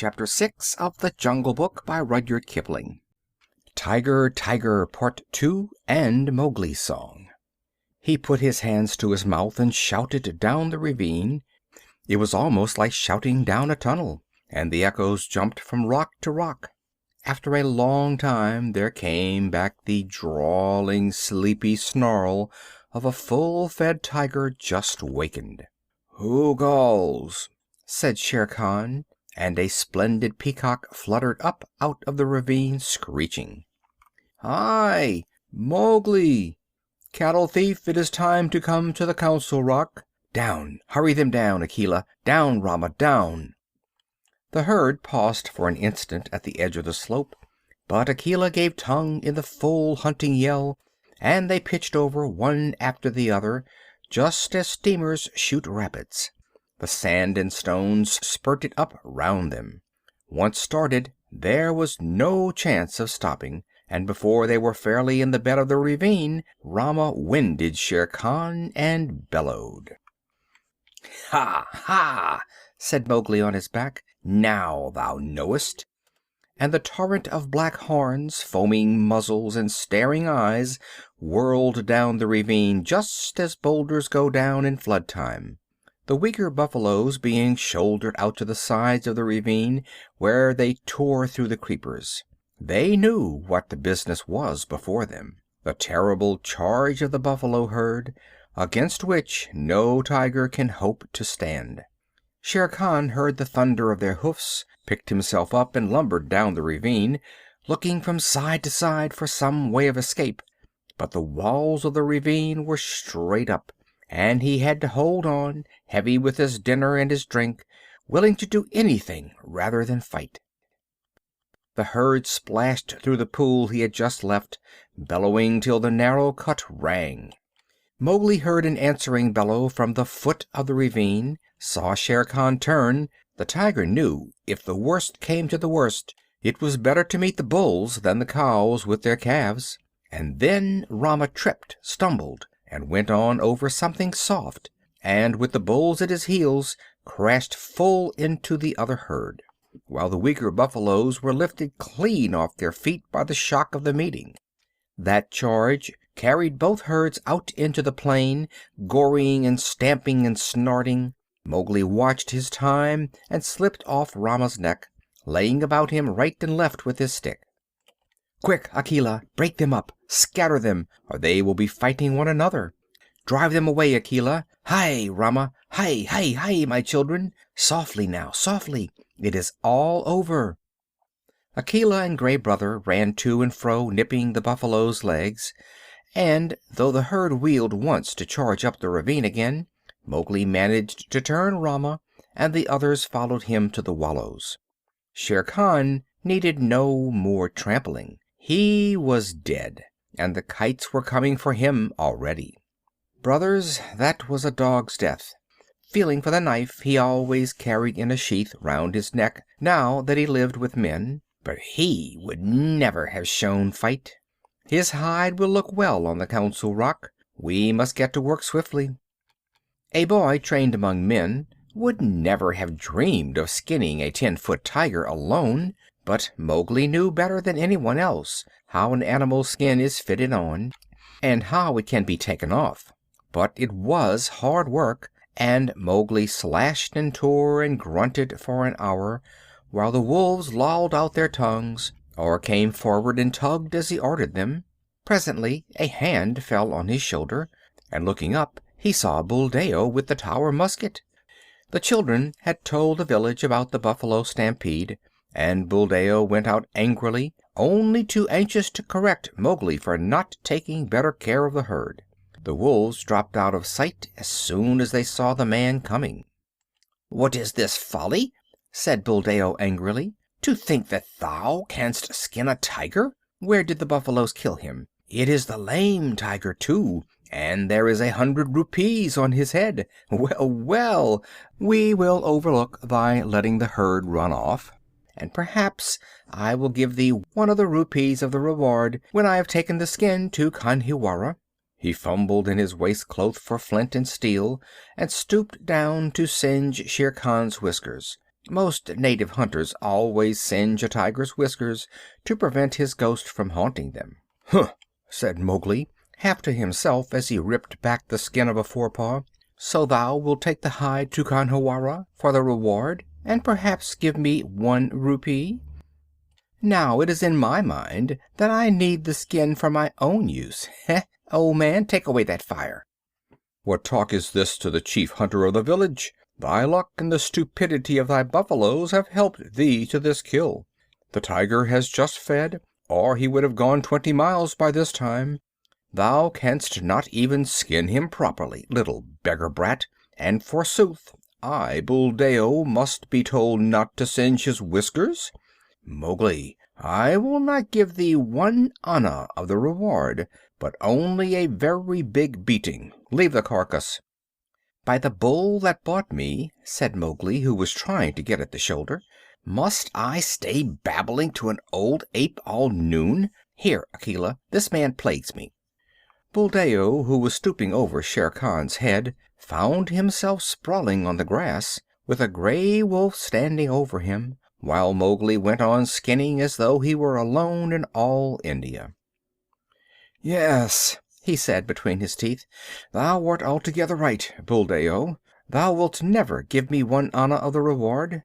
Chapter 6 of The Jungle Book by Rudyard Kipling. Tiger, Tiger, Part 2 and Mowgli's Song. He put his hands to his mouth and shouted down the ravine. It was almost like shouting down a tunnel, and the echoes jumped from rock to rock. After a long time there came back the drawling, sleepy snarl of a full-fed tiger just wakened. "Who calls?" said Shere Khan, and a splendid peacock fluttered up out of the ravine, screeching. "Hi! Mowgli! Cattle thief, it is time to come to the council rock. Down! Hurry them down, Akela! Down, Rama, down!" The herd paused for an instant at the edge of the slope, but Akela gave tongue in the full hunting yell, and they pitched over one after the other, just as steamers shoot rapids. The sand and stones spurted up round them. Once started, there was no chance of stopping, and before they were fairly in the bed of the ravine, Rama winded Shere Khan and bellowed. "Ha! Ha!" said Mowgli on his back. "Now thou knowest." And the torrent of black horns, foaming muzzles, and staring eyes whirled down the ravine just as boulders go down in flood time. The weaker buffaloes being shouldered out to the sides of the ravine, where they tore through the creepers. They knew what the business was before them, the terrible charge of the buffalo herd, against which no tiger can hope to stand. Shere Khan heard the thunder of their hoofs, picked himself up, and lumbered down the ravine, looking from side to side for some way of escape. But the walls of the ravine were straight up, and he had to hold on, heavy with his dinner and his drink, willing to do anything rather than fight. The herd splashed through the pool he had just left, bellowing till the narrow cut rang. Mowgli heard an answering bellow from the foot of the ravine, saw Shere Khan turn. The tiger knew if the worst came to the worst, it was better to meet the bulls than the cows with their calves. And then Rama tripped, stumbled, and went on over something soft, and with the bulls at his heels crashed full into the other herd, while the weaker buffaloes were lifted clean off their feet by the shock of the meeting. That charge carried both herds out into the plain, goring and stamping and snorting. Mowgli watched his time and slipped off Rama's neck, laying about him right and left with his stick. "Quick, Akela! Break them up! Scatter them, or they will be fighting one another! Drive them away, Akela! Hi, Rama! Hi, hi, hi, my children! Softly now, softly! It is all over!" Akela and Gray Brother ran to and fro, nipping the buffaloes' legs, and though the herd wheeled once to charge up the ravine again, Mowgli managed to turn Rama, and the others followed him to the wallows. Shere Khan needed no more trampling. He was dead, and the kites were coming for him already. Brothers, that was a dog's death. Feeling for the knife he always carried in a sheath round his neck now that he lived with men, but he would never have shown fight. His hide will look well on the council rock. We must get to work swiftly. A boy trained among men would never have dreamed of skinning a 10-foot tiger alone, but Mowgli knew better than anyone else how an animal's skin is fitted on, and how it can be taken off. But it was hard work, and Mowgli slashed and tore and grunted for an hour, while the wolves lolled out their tongues, or came forward and tugged as he ordered them. Presently a hand fell on his shoulder, and looking up he saw Buldeo with the Tower musket. The children had told the village about the buffalo stampede, and Buldeo went out angrily, only too anxious to correct Mowgli for not taking better care of the herd. The wolves dropped out of sight as soon as they saw the man coming. "What is this folly?" said Buldeo angrily. "To think that thou canst skin a tiger! Where did the buffaloes kill him? It is the lame tiger, too, and there is 100 rupees on his head. Well, well, we will overlook thy letting the herd run off, and perhaps I will give thee one of the rupees of the reward when I have taken the skin to Khanhiwara." He fumbled in his waistcloth for flint and steel, and stooped down to singe Shere Khan's whiskers. Most native hunters always singe a tiger's whiskers to prevent his ghost from haunting them. "Huh!" said Mowgli, half to himself as he ripped back the skin of a forepaw. "So thou wilt take the hide to Khanhiwara for the reward, and perhaps give me 1 rupee? Now it is in my mind that I need the skin for my own use. Heh! Old man, take away that fire." "What talk is this to the chief hunter of the village? Thy luck and the stupidity of thy buffaloes have helped thee to this kill. The tiger has just fed, or he would have gone 20 miles by this time. Thou canst not even skin him properly, little beggar brat, and forsooth I, Buldeo, must be told not to singe his whiskers? Mowgli, I will not give thee 1 anna of the reward, but only a very big beating. Leave the carcass." "By the bull that bought me," said Mowgli, who was trying to get at the shoulder, "must I stay babbling to an old ape all noon? Here, Akela, this man plagues me." Buldeo, who was stooping over Shere Khan's head, found himself sprawling on the grass, with a gray wolf standing over him, while Mowgli went on skinning as though he were alone in all India. "Yes," he said between his teeth, "thou art altogether right, Buldeo. Thou wilt never give me 1 anna of the reward.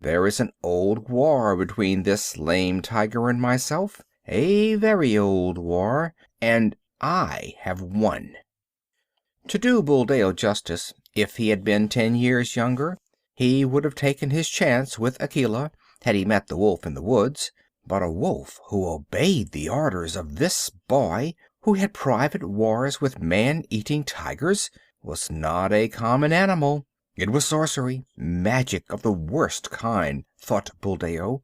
There is an old war between this lame tiger and myself, a very old war, and I have won." To do Buldeo justice, if he had been 10 years younger, he would have taken his chance with Akela, had he met the wolf in the woods. But a wolf who obeyed the orders of this boy, who had private wars with man-eating tigers, was not a common animal. It was sorcery, magic of the worst kind, thought Buldeo,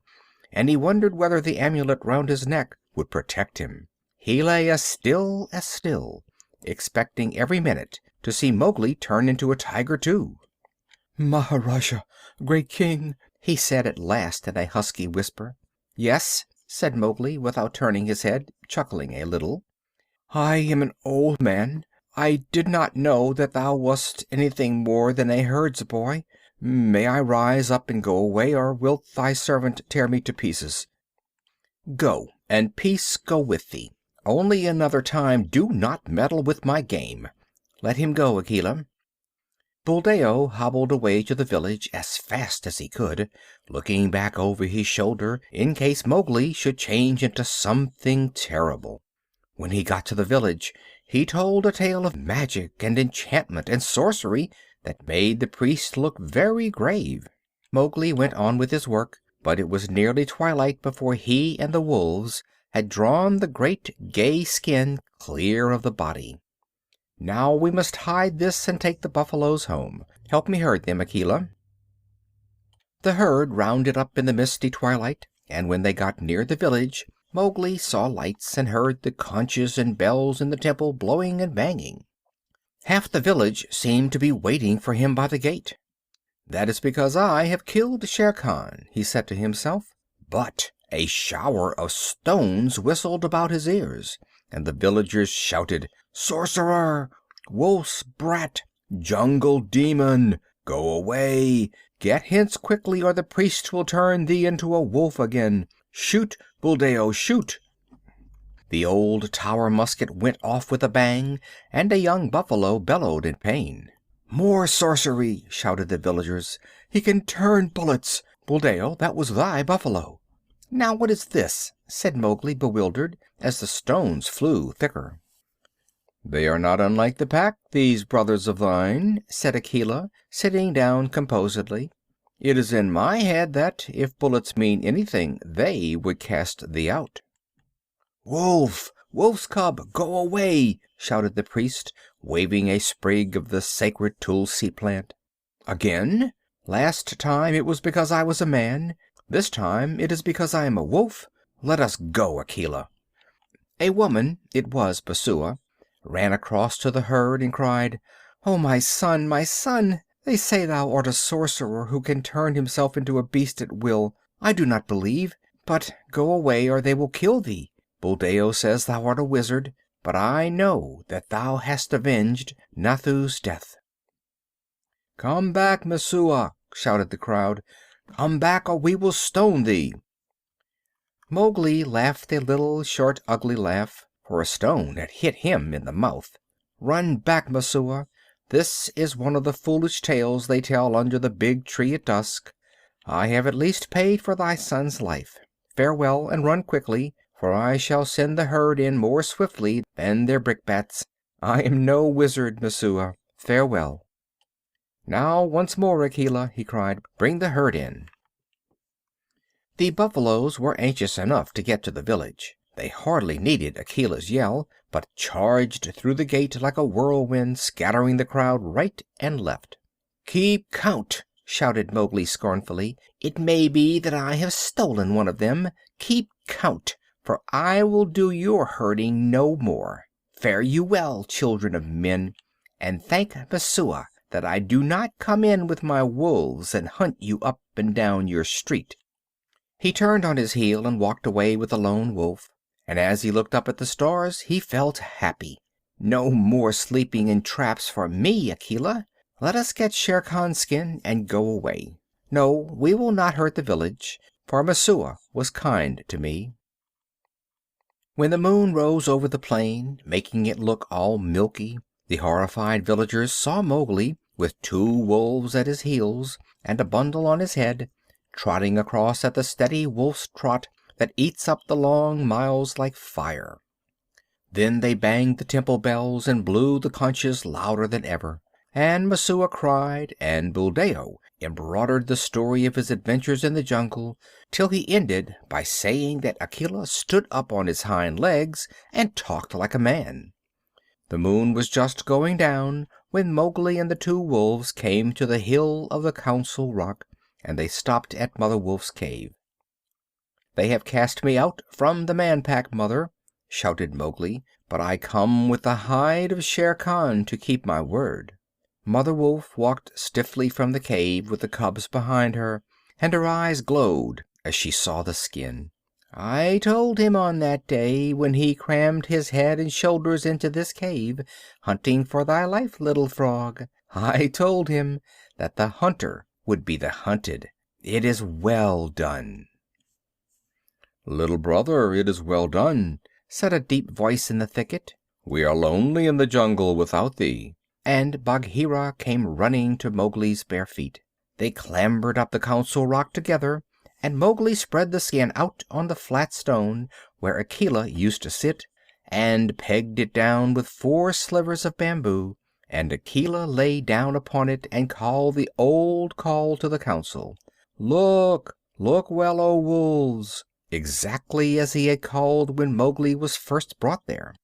and he wondered whether the amulet round his neck would protect him. He lay as still, expecting every minute to see Mowgli turn into a tiger too. "Maharajah, great king," he said at last in a husky whisper. "Yes," said Mowgli, without turning his head, chuckling a little. "I am an old man. I did not know that thou wast anything more than a herd's boy. May I rise up and go away, or wilt thy servant tear me to pieces?" "Go, and peace go with thee. Only another time do not meddle with my game. Let him go, Akela." Buldeo hobbled away to the village as fast as he could, looking back over his shoulder in case Mowgli should change into something terrible. When he got to the village, he told a tale of magic and enchantment and sorcery that made the priest look very grave. Mowgli went on with his work, but it was nearly twilight before he and the wolves had drawn the great gay skin clear of the body. "Now we must hide this and take the buffaloes home. Help me herd them, Akela." The herd rounded up in the misty twilight, and when they got near the village Mowgli saw lights and heard the conches and bells in the temple blowing and banging. Half the village seemed to be waiting for him by the gate. "That is because I have killed Shere Khan," he said to himself. But a shower of stones whistled about his ears, and the villagers shouted, "Sorcerer! Wolf's brat! Jungle demon! Go away! Get hence quickly, or the priest will turn thee into a wolf again! Shoot, Buldeo, shoot!" The old tower musket went off with a bang, and a young buffalo bellowed in pain. "More sorcery!" shouted the villagers. "He can turn bullets! Buldeo, that was thy buffalo." "Now what is this?" said Mowgli, bewildered, as the stones flew thicker. "They are not unlike the Pack, these brothers of thine," said Akela, sitting down composedly. "It is in my head that, if bullets mean anything, they would cast thee out." "Wolf! Wolf's cub! Go away!" shouted the priest, waving a sprig of the sacred tulsi plant. "Again? Last time it was because I was a man. This time it is because I am a wolf. Let us go, Akela." A woman, it was Messua, ran across to the herd and cried, "Oh, my son, my son! They say thou art a sorcerer who can turn himself into a beast at will. I do not believe, but go away or they will kill thee. Buldeo says thou art a wizard, but I know that thou hast avenged Nathu's death." "Come back, Messua!" shouted the crowd. Come back, or we will stone thee." Mowgli laughed a little, short, ugly laugh, for a stone had hit him in the mouth. "Run back, Messua. This is one of the foolish tales they tell under the big tree at dusk. I have at least paid for thy son's life. Farewell, and run quickly, for I shall send the herd in more swiftly than their brickbats. I am no wizard, Messua. Farewell." "Now once more, Akela," he cried. "Bring the herd in." The buffaloes were anxious enough to get to the village. They hardly needed Akela's yell, but charged through the gate like a whirlwind, scattering the crowd right and left. "Keep count!" shouted Mowgli scornfully. "It may be that I have stolen one of them. Keep count, for I will do your herding no more. Fare you well, children of men, and thank Messua that I do not come in with my wolves and hunt you up and down your street." He turned on his heel and walked away with the lone wolf, and as he looked up at the stars he felt happy. "No more sleeping in traps for me, Akela. Let us get Shere Khan's skin and go away. No, we will not hurt the village, for Messua was kind to me." When the moon rose over the plain, making it look all milky, the horrified villagers saw Mowgli, with 2 wolves at his heels and a bundle on his head, trotting across at the steady wolf's trot that eats up the long miles like fire. Then they banged the temple bells and blew the conches louder than ever, and Messua cried, and Buldeo embroidered the story of his adventures in the jungle, till he ended by saying that Akela stood up on his hind legs and talked like a man. The moon was just going down when Mowgli and the 2 wolves came to the hill of the Council Rock, and they stopped at Mother Wolf's cave. "They have cast me out from the Man Pack, Mother," shouted Mowgli, "but I come with the hide of Shere Khan to keep my word." Mother Wolf walked stiffly from the cave with the cubs behind her, and her eyes glowed as she saw the skin. "I told him on that day when he crammed his head and shoulders into this cave, hunting for thy life, little frog. I told him that the hunter would be the hunted. It is well done." "Little brother, it is well done," said a deep voice in the thicket. "We are lonely in the jungle without thee." And Bagheera came running to Mowgli's bare feet. They clambered up the Council Rock together, and Mowgli spread the skin out on the flat stone where Akela used to sit, and pegged it down with 4 slivers of bamboo, and Akela lay down upon it and called the old call to the council. "Look! Look well, O wolves!" exactly as he had called when Mowgli was first brought there.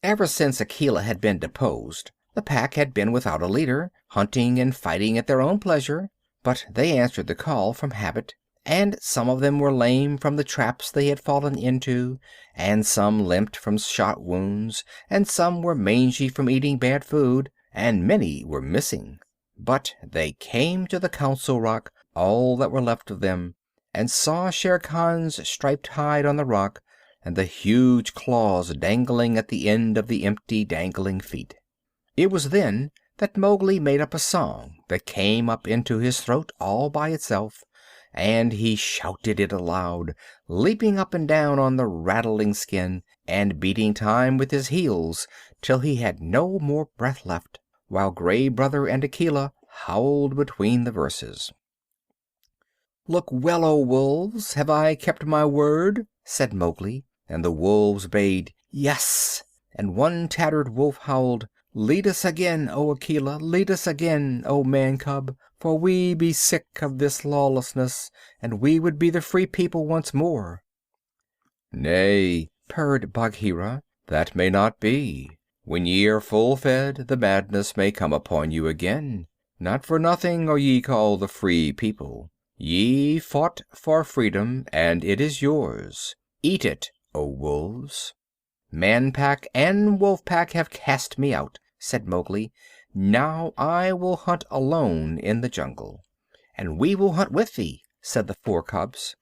Ever since Akela had been deposed, the pack had been without a leader, hunting and fighting at their own pleasure, but they answered the call from habit, and some of them were lame from the traps they had fallen into, and some limped from shot wounds, and some were mangy from eating bad food, and many were missing. But they came to the Council Rock, all that were left of them, and saw Shere Khan's striped hide on the rock, and the huge claws dangling at the end of the empty, dangling feet. It was then that Mowgli made up a song that came up into his throat all by itself, and he shouted it aloud, leaping up and down on the rattling skin, and beating time with his heels till he had no more breath left, while Gray Brother and Akela howled between the verses. "Look well, O wolves! Have I kept my word?" said Mowgli, and the wolves bayed, "Yes!" and one tattered wolf howled, "Lead us again, O Akela! Lead us again, O Man cub! For we be sick of this lawlessness, and we would be the free people once more." "Nay," purred Bagheera, "that may not be. When ye are full fed, the madness may come upon you again. Not for nothing are ye called the Free People. Ye fought for freedom, and it is yours. Eat it, O wolves." "Man Pack and Wolf Pack have cast me out," said Mowgli. "Now I will hunt alone in the jungle." "And we will hunt with thee," said the 4 cubs.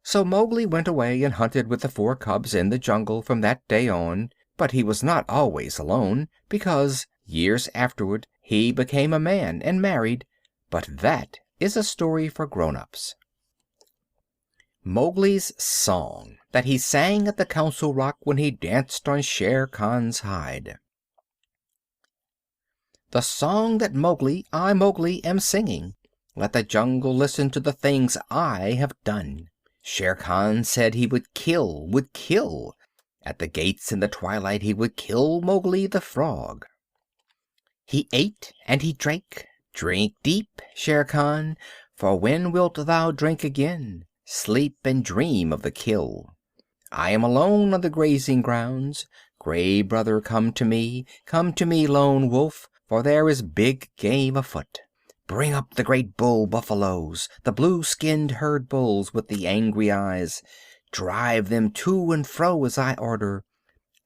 So Mowgli went away and hunted with the 4 cubs in the jungle from that day on, but he was not always alone, because years afterward he became a man and married, but that is a story for grown-ups. Mowgli's song that he sang at the Council Rock when he danced on Shere Khan's hide. The song that I Mowgli, am singing. Let the jungle listen to the things I have done. Shere Khan said he would kill, would kill. At the gates in the twilight he would kill Mowgli the frog. He ate and he drank. Drink deep, Shere Khan, for when wilt thou drink again? Sleep and dream of the kill. I am alone on the grazing grounds. Gray brother, come to me, lone wolf, for there is big game afoot. Bring up the great bull buffaloes, the blue-skinned herd bulls with the angry eyes. Drive them to and fro as I order.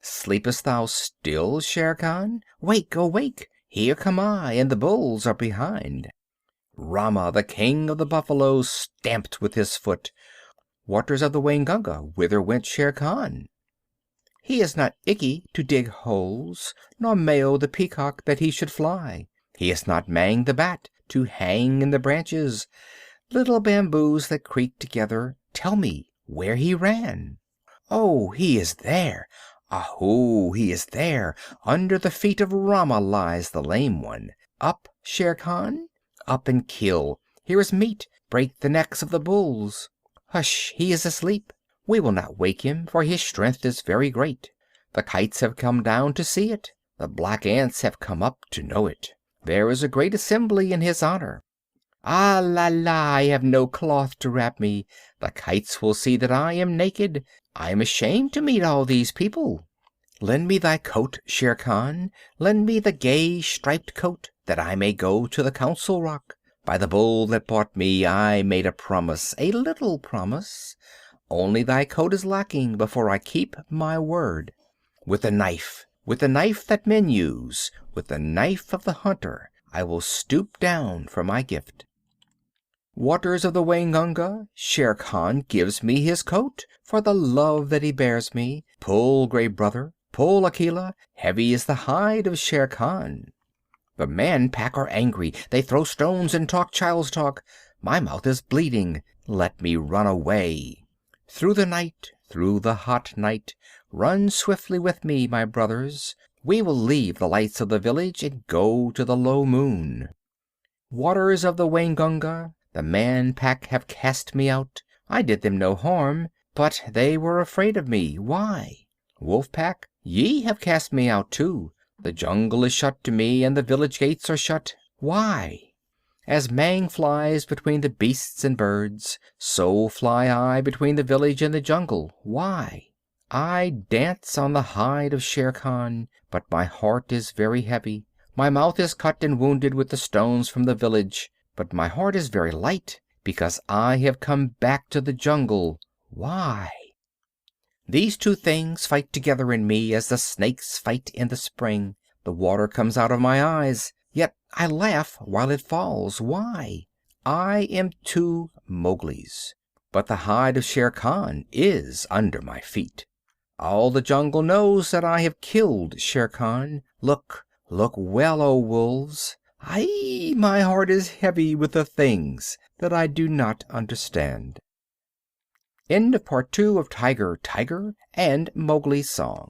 Sleepest thou still, Shere Khan? Wake, awake! Here come I, and the bulls are behind. Rama, the king of the buffaloes, stamped with his foot. Waters of the Waingunga, whither went Shere Khan? He is not Ikki to dig holes, nor Mao the peacock that he should fly. He is not Mang the bat to hang in the branches. Little bamboos that creak together, tell me where he ran. Oh, he is there! Ahoo, he is there! Under the feet of Rama lies the lame one. Up, Shere Khan! Up and kill! Here is meat! Break the necks of the bulls! Hush, he is asleep. We will not wake him, for his strength is very great. The kites have come down to see it. The black ants have come up to know it. There is a great assembly in his honor. Ah la la, I have no cloth to wrap me. The kites will see that I am naked. I am ashamed to meet all these people. Lend me thy coat, Shere Khan. Lend me the gay striped coat, that I may go to the Council Rock. By the bull that bought me, I made a promise, a little promise. Only thy coat is lacking before I keep my word. With the knife that men use, with the knife of the hunter, I will stoop down for my gift. Waters of the Waingunga, Shere Khan gives me his coat for the love that he bears me. Pull, Gray Brother, pull, Akela, heavy is the hide of Shere Khan. The Man Pack are angry, they throw stones and talk child's talk. My mouth is bleeding, let me run away. Through the night, through the hot night, run swiftly with me, my brothers. We will leave the lights of the village and go to the low moon. Waters of the Waingunga, the Man Pack have cast me out. I did them no harm, but they were afraid of me. Why? Wolf Pack, ye have cast me out too. The jungle is shut to me, and the village gates are shut. Why? As Mang flies between the beasts and birds, so fly I between the village and the jungle. Why? I dance on the hide of Shere Khan, but my heart is very heavy. My mouth is cut and wounded with the stones from the village, but my heart is very light, because I have come back to the jungle. Why? These two things fight together in me as the snakes fight in the spring. The water comes out of my eyes, yet I laugh while it falls. Why? I am two Mowglis, but the hide of Shere Khan is under my feet. All the jungle knows that I have killed Shere Khan. Look, look well, O wolves. Aye, my heart is heavy with the things that I do not understand. End of Part 2 of Tiger, Tiger, and Mowgli's Song.